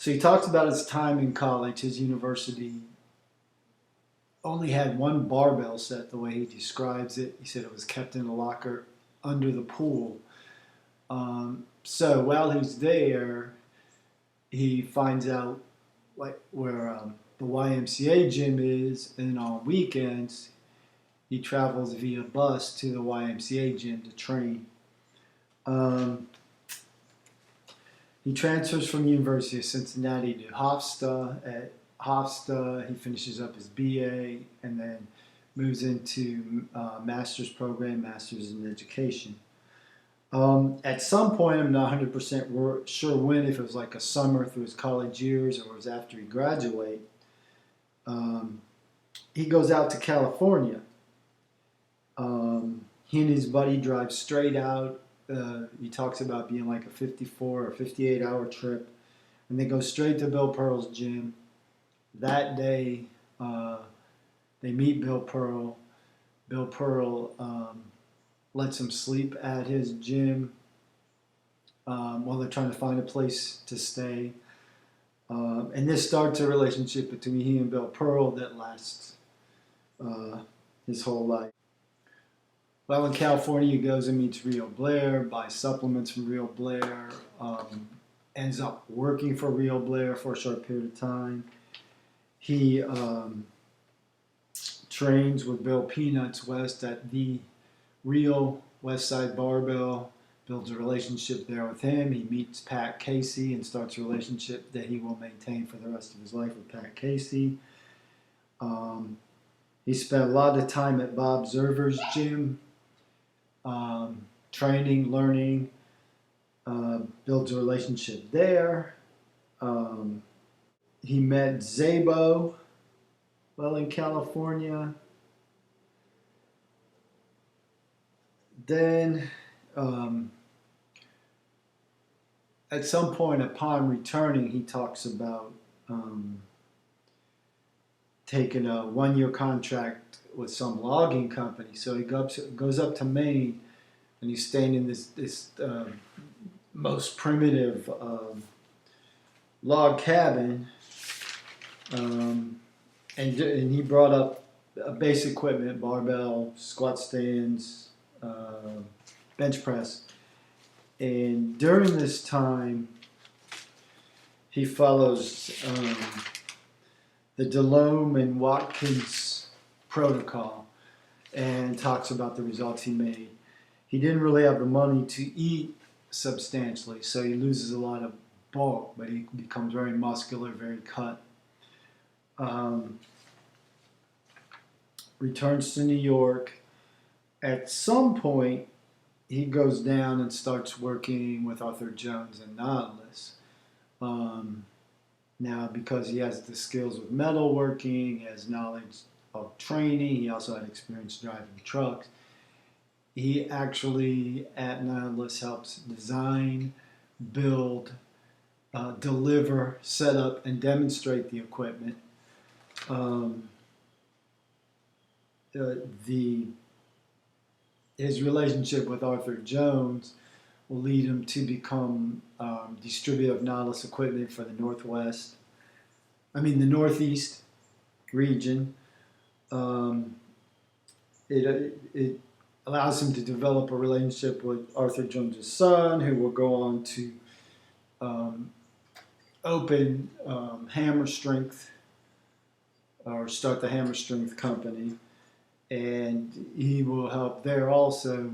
So he talks about his time in college. His university only had one barbell set, the way he describes it. He said it was kept in a locker under the pool. So while he's there, he finds out like where the YMCA gym is, and on weekends he travels via bus to the YMCA gym to train. Um, he transfers from the University of Cincinnati to Hofstra. At Hofstra, he finishes up his BA and then moves into master's program, master's in education. At some point, I'm not 100% sure when, if it was like a summer through his college years or it was after he graduated, um, he goes out to California. He and his buddy drive straight out. He talks about being like a 54 or 58-hour trip, and they go straight to Bill Pearl's gym. That day, they meet Bill Pearl. Bill Pearl lets him sleep at his gym while they're trying to find a place to stay. And this starts a relationship between he and Bill Pearl that lasts his whole life. Well, in California, he goes and meets Rio Blair, buys supplements from Rio Blair, ends up working for Rio Blair for a short period of time. He trains with Bill Peanuts West at the Real West Side Barbell, builds a relationship there with him. He meets Pat Casey and starts a relationship that he will maintain for the rest of his life with Pat Casey. He spent a lot of time at Bob Zerver's gym, training, learning, builds a relationship there. He met Zabo while in California. Then, at some point upon returning, he talks about taking a 1-year contract with some logging company. So he goes up to Maine, and he's staying in this most primitive log cabin. And he brought up basic equipment, barbell, squat stands, bench press. And during this time, he follows the Delhomme and Watkins protocol and talks about the results he made. He didn't really have the money to eat substantially, so he loses a lot of bulk, but he becomes very muscular, very cut. Returns to New York. At some point, he goes down and starts working with Arthur Jones and Nautilus. Now, because he has the skills of metalworking, he has knowledge of training, he also had experience driving trucks. He actually, at Nautilus, helps design, build, deliver, set up, and demonstrate the equipment. His relationship with Arthur Jones will lead him to become distributor of Nautilus equipment for the Northeast region. It allows him to develop a relationship with Arthur Jones' son, who will go on to open Hammer Strength, or start the Hammer Strength company. And he will help there also,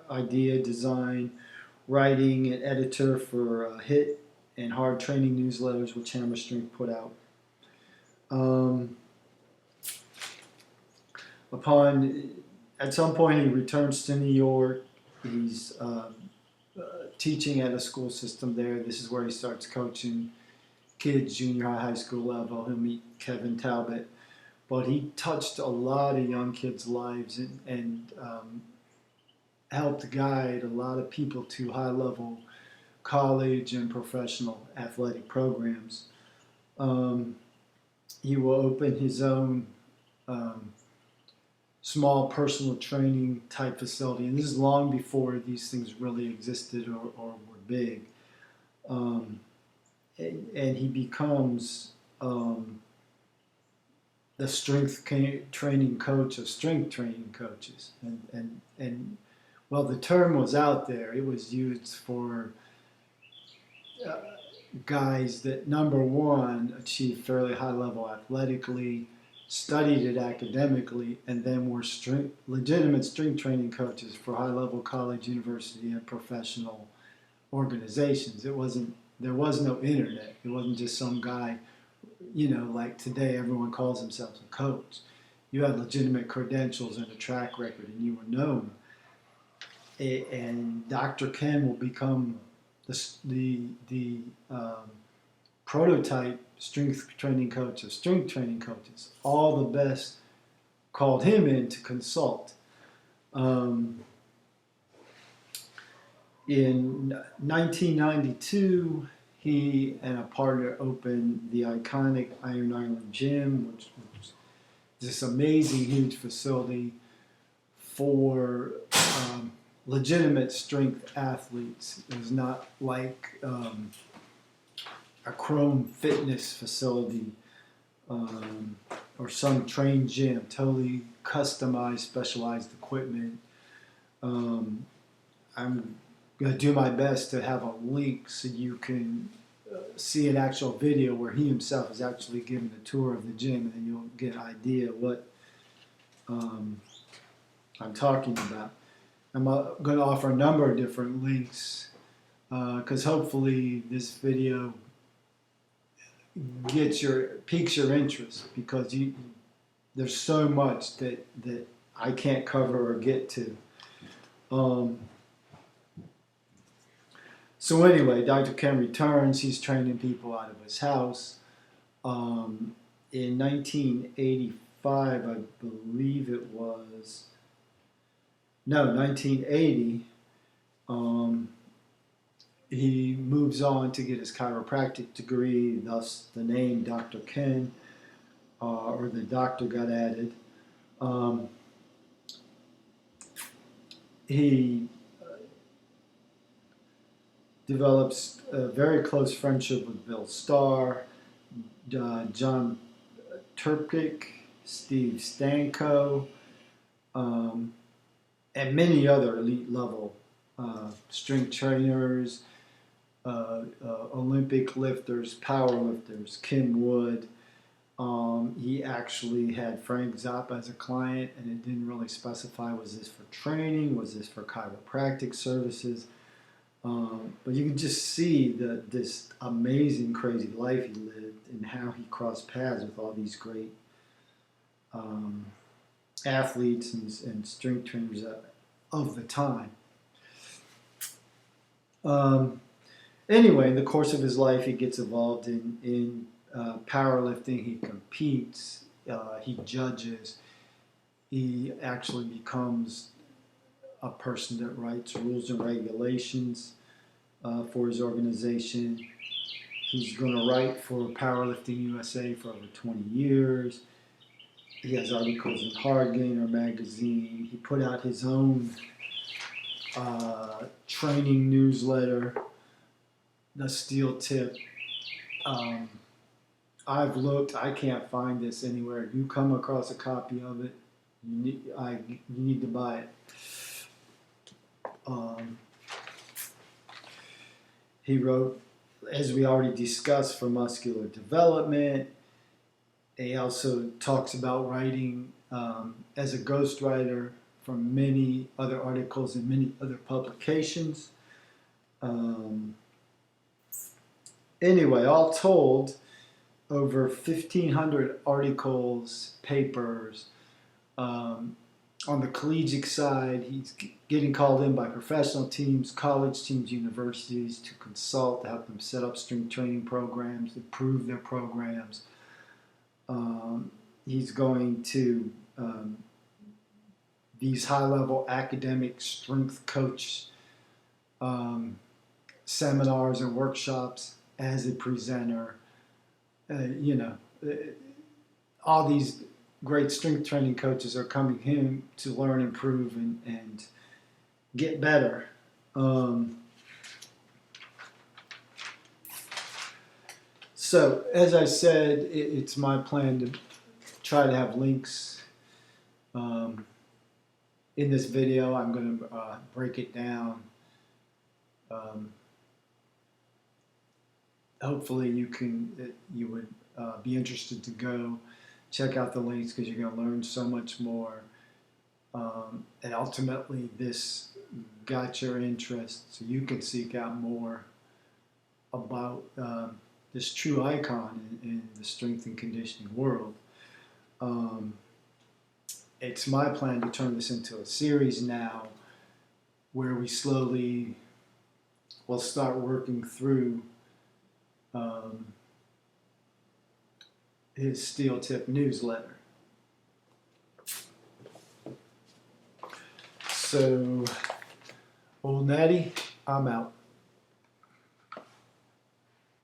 idea, design, writing, and editor for HIT and hard training newsletters, which Hammer Strength put out. At some point, he returns to New York. He's teaching at a school system there. This is where he starts coaching kids, junior high school level. He'll meet Kevin Talbot. But he touched a lot of young kids' lives and helped guide a lot of people to high-level college and professional athletic programs. He will open his own small personal training type facility, and this is long before these things really existed or were big. and he becomes the training coach of strength training coaches. And well, the term was out there. It was used for uh, guys that, number one, achieved fairly high level athletically, studied it academically, and then were legitimate strength training coaches for high level college, university, and professional organizations. There was no internet. It wasn't just some guy, like today everyone calls themselves a coach. You had legitimate credentials and a track record, and you were known. And Dr. Ken will become the prototype strength training coach of strength training coaches. All the best called him in to consult. In 1992, he and a partner opened the iconic Iron Island Gym, which was this amazing, huge facility for legitimate strength athletes. It was not like a Chrome Fitness facility or some trained gym, totally customized, specialized equipment. I'm going to do my best to have a link so you can see an actual video where he himself is actually giving a tour of the gym, and then you'll get an idea what I'm talking about. I'm going to offer a number of different links because hopefully this video piques your interest, because there's so much that I can't cover or get to. So anyway, Dr. Ken returns. He's training people out of his house. In 1985, I believe it was. No, 1980. He moves on to get his chiropractic degree, thus the name Dr. Ken, or the doctor got added. He develops a very close friendship with Bill Starr, John Turkic, Steve Stanko, and many other elite level strength trainers, Olympic lifters, power lifters, Ken Wood. He actually had Frank Zappa as a client, and it didn't really specify, was this for training, was this for chiropractic services? But you can just see this amazing, crazy life he lived and how he crossed paths with all these great athletes and strength trainers of the time. Anyway, in the course of his life, he gets involved in powerlifting. He competes. He judges. He actually becomes a person that writes rules and regulations for his organization. He's going to write for Powerlifting USA for over 20 years. He has articles in Hard Gainer magazine. He put out his own training newsletter, The Steel Tip. I've looked. I can't find this anywhere. If you come across a copy of it, you need to buy it. He wrote, as we already discussed, for muscular development. He also talks about writing as a ghostwriter for many other articles and many other publications. Anyway, all told, over 1,500 articles, papers. On the collegiate side, he's getting called in by professional teams, college teams, universities to consult, to help them set up strength training programs, improve their programs. He's going to these high-level academic strength coach seminars and workshops as a presenter. All these great strength training coaches are coming in to learn, improve, and get better. So, as I said, it's my plan to try to have links um, in this video. I'm going to break it down. Um, Hopefully, you would be interested to go check out the links because you're going to learn so much more. And ultimately, this got your interest, so you can seek out more about this true icon in the strength and conditioning world. It's my plan to turn this into a series now where we slowly will start working through his Steel Tip newsletter. So, old Natty, I'm out.